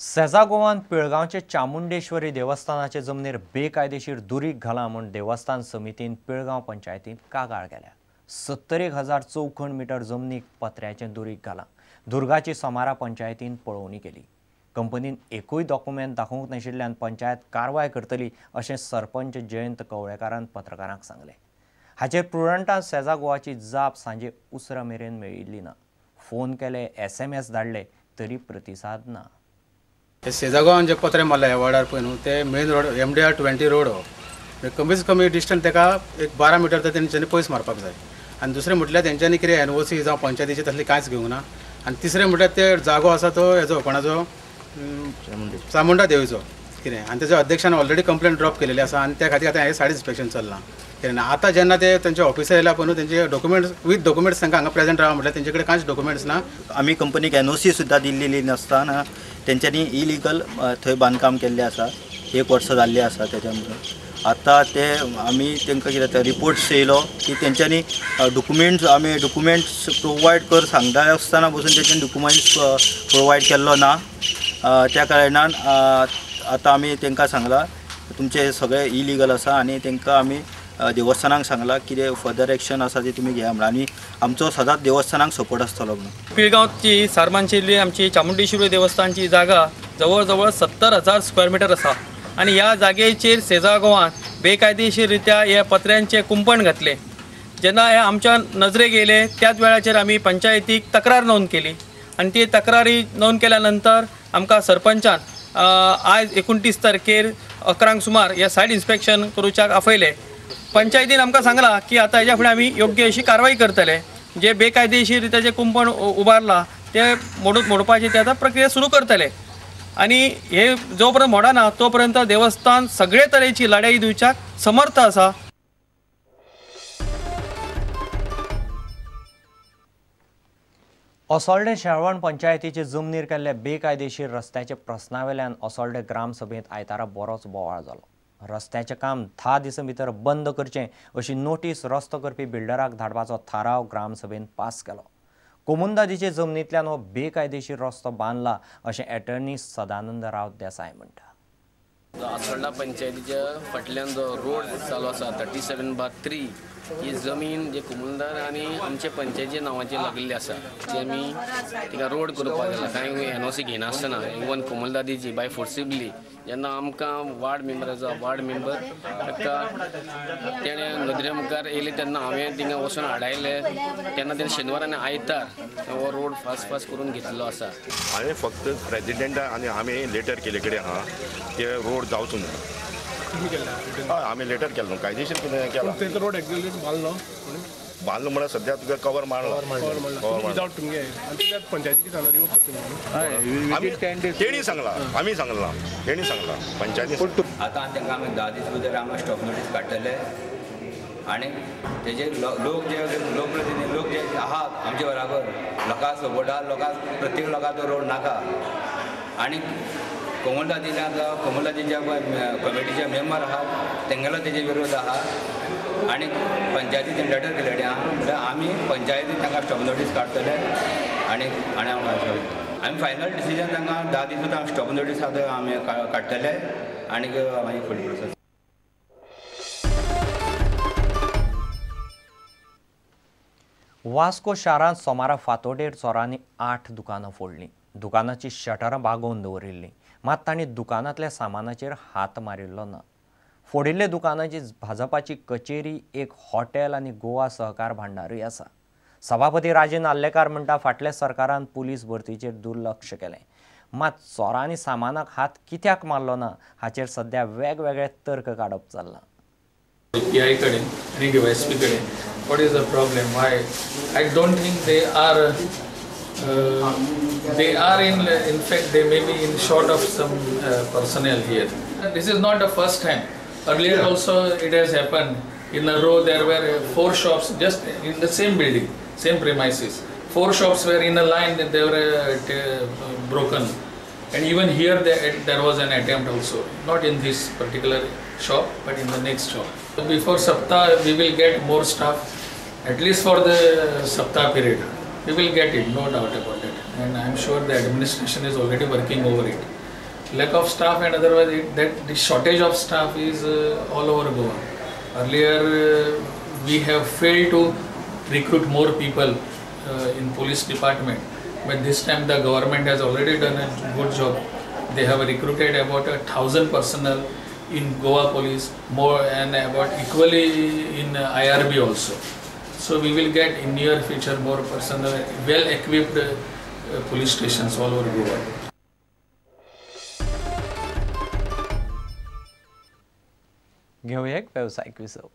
सेजा गोवान पिळगांवचे चामुंडेश्वरी देवस्थानाचे जमनीर बेकायदेशीर दुरीक घाला म्हूण देवस्थान समितीन पिळगांव पंचायतीन कागाळ केल्या। 70,000 चौखण मीटर जमनीक पत्र्याचें दुरीक घाला। दुर्गाची समारा पंचायतीन पळोवणी केली। कंपनीन एकूय डॉक्युमेंट दाखोवंक नाशिल्ल्यान पंचायत कारवाय करतली अशें सरपंच जयंत कवळेकारान पत्रकारांक सांगलें। हाचेर प्रुडंटान सेजा गोवाची जाप सांजे उसरा मेरेन मेळिल्ली ना। फोन केले, SMS धाडले तरी प्रतिसाद ना। सेजा गोवान जे पत्रे मारले ह्या वार्डार पळय न्हू ते मेन रोड MDR 20 रोड हो कमीच कमी डिस्टन्स ताका एक 12 मीटर तर तेंच्यांनी पयस मारपाक जाय। आनी दुसरें म्हटल्यार तेंच्यांनी कितें NOC जावं पंचायतीची तसली कांयच घेवंक ना। आनी तिसरें म्हटल्यार ते जागो आसा तो हेजो कोणाचो चामुंडा देवीचो कितें आनी तेच्या अध्यक्षान ऑलरेडी कंप्लेंट ड्रॉप केलेली आसा आनी त्या खातीर आतां हे सायड इन्स्पेक्शन चल्लां कितें आतां जेन्ना ते तेंचे ऑफिसर येयला पळय न्हू तेंचे डॉक्युमेंट्स विथ डॉक्युमेंट्स तांकां हांगा प्रेजेंट रावा म्हटल्यार तेंचे कडेन कांयच डॉक्युमेंट्स ना। आमी कंपनीक NOC सुद्दां दिल्ली नासतना तेंच्यांनी इलिगल थंय बांदकाम केल्लें आसा। 1 वर्स जाल्ली आसा त्याच्यामुळे आतां ते आमी तांकां कितें रिपोर्ट्स येयलो की तेंच्यांनी डॉक्युमेंट्स प्रोवायड कर सांगता आसतना बसून तेंच्यांनी डॉक्युमेंट्स प्रोवायड केल्लो ना। त्या कारणान आतां आमी तांकां सांगलां तुमचे सगळे इलिगल आसा आनी तांकां आमी देवस्थानाक सांगला कितें फर्दर एक्शन आसा ती तुमी घेया म्हणून आनी आमचो सदांच देवस्थानाक सपोर्ट आसतलो म्हणून। पिळगांवची सारमांशिल्ली आमची चामुंडेश्वरी देवस्थानची जागा जवळ जवळ 70,000 स्क्वेअर मीटर आसा आनी ह्या जागेचेर सेजा गोवान बेकायदेशीररित्या ह्या पत्र्यांचे कुंपण घातले। जेन्ना हे आमच्या नजरेक येयले त्याच वेळाचेर आमी पंचायतीक तक्रार नोंद केली आनी ती तक्रारी नोंद केल्या नंतर आमकां सरपंचान आयज 29 तारखेर 11 सुमार हे सायड इन्स्पेक्शन करूच्याक आपयले। पंचायतीन आमकां सांगला की आतां हेच्या फुडें आमी योग्य अशी कारवाई करतले। जे बेकायदेशीररित्या जे कुंपण उबारला ते मोडपाची ते आतां प्रक्रिया सुरू करतले आनी हे जो पर्यंत मोडना तो पर्यंत देवस्थान सगळे तरेची लढाई दिवच्याक समर्थ आसा। असोल्डे शेळवण पंचायतीचे जमनीर केल्ले बेकायदेशीर रस्त्याचे प्रस्नावेल्यान असोल्डे ग्रामसभेत आयतारा बरोच बोवाळ जालो। रस्त्याचें काम 10 दिसां भितर बंद करचें अशी नोटीस रस्तो करपी बिल्डराक धाडपाचो थाराव ग्रामसभेन पास केलो। कोमुंदादीचे जमनींतल्यान हो बेकायदेशीर रस्तो बांदला अशें एटर्नी सदानंद राव देसाय म्हणटा। असोल्डा पंचायतीच्या फाटल्यान जो रोड चालू आसा 37/3 ही जमीन जे कोमुलदार आनी आमचे पंचायतीच्या नांवाचेर लागलेली आसा ती आमी तिका रोड करपाक गेला कांय NOC घेनासतना इवन कोमुलदादीची बाय फोर्सिबली जेन्ना आमकां वार्ड मेंबर ताका तेणे नदरे मुखार येयले तेन्ना हांवें थिंगा वचून हाडायले तेन्ना तेणे शेनवार आनी आयतार हो रोड फास्ट करून घेतलो आसा। हांवें फक्त प्रेसिडेंट आनी हांवें लेटर केले कडेन आहा ते रोड जावचो न्हू। हय आमी लेटर केलो न्हू कायदेशीर कितें केलां रोड एक्झॅक्टली बांदलो म्हणल्यार सद्या तुका कवर मारलो तेणी सांगला आमी सांगला तेणी सांगला पंचायती आतां तांकां आमी 10 दीस भितर आमकां स्टॉप नोटीस काडटले आनी तेजे लोक जे आहात आमचे बराबर लोकांक सपोर्ट आहा लोकांक प्रत्येक लोकांक तो रोड नाका आनी कोमुलदादीच्या कमिटीचे मेंबर आहात तेंगेलो तेजे विरोध आहा आनी पंचायतीन लेटर केलेली आहा म्हणल्यार आमी पंचायतीन तांकां स्टॉप नोटीस काडटले आनी आमी फायनल डिसिजन तांकां 10 दीस भितर स्टॉप नोटीस आमी काडटले आनी मागीर फुडली प्रोसेस। वास्को शारांत सोमारा फातोडेर चोरांनी 8 दुकानां फोडलीं। दुकानाची शटरां बागोवन दवरिल्लीं मात तांणी दुकानांतल्या सामानाचेर हात मारिल्लो ना। फोडिल्ले दुकानाची भाजपाची कचेरी एक हॉटेल आनी गोवा सहकार भांडारूय आसा। सभापती राजेन आल्लेकार म्हणटा फाटल्या सरकारान पुलीस भरतीचेर दुर्लक्ष केलें मात चोरांनी सामानाक हात कित्याक मारलो ना हाचेर सध्या वेगवेगळे तर्क काडप चल्लां। PI कडेन आनी DYSP कडेन what is the problem? Why? I don't think they are in fact they may be in short of some personnel here. This is not the first time. Earlier also it has happened in a row. There were 4 shops just in the same building, same premises. 4 shops were in a line that they were broken, and even here there was an attempt also, not in this particular shop but in the next shop. Before Saptah we will get more staff, at least for the Saptah period. We will get it, no doubt about it, and I am sure the administration is already working over it. lack of staff, and otherwise that the shortage of staff is all over Goa. Earlier we have failed to recruit more people in police department, but this time the government has already done a good job. They have recruited about 1,000 personnel in Goa police, more, and about equally in IRB also. So we will get in near future more personnel, well equipped police stations all over Goa. घेऊया एक व्यावसायिक विसव.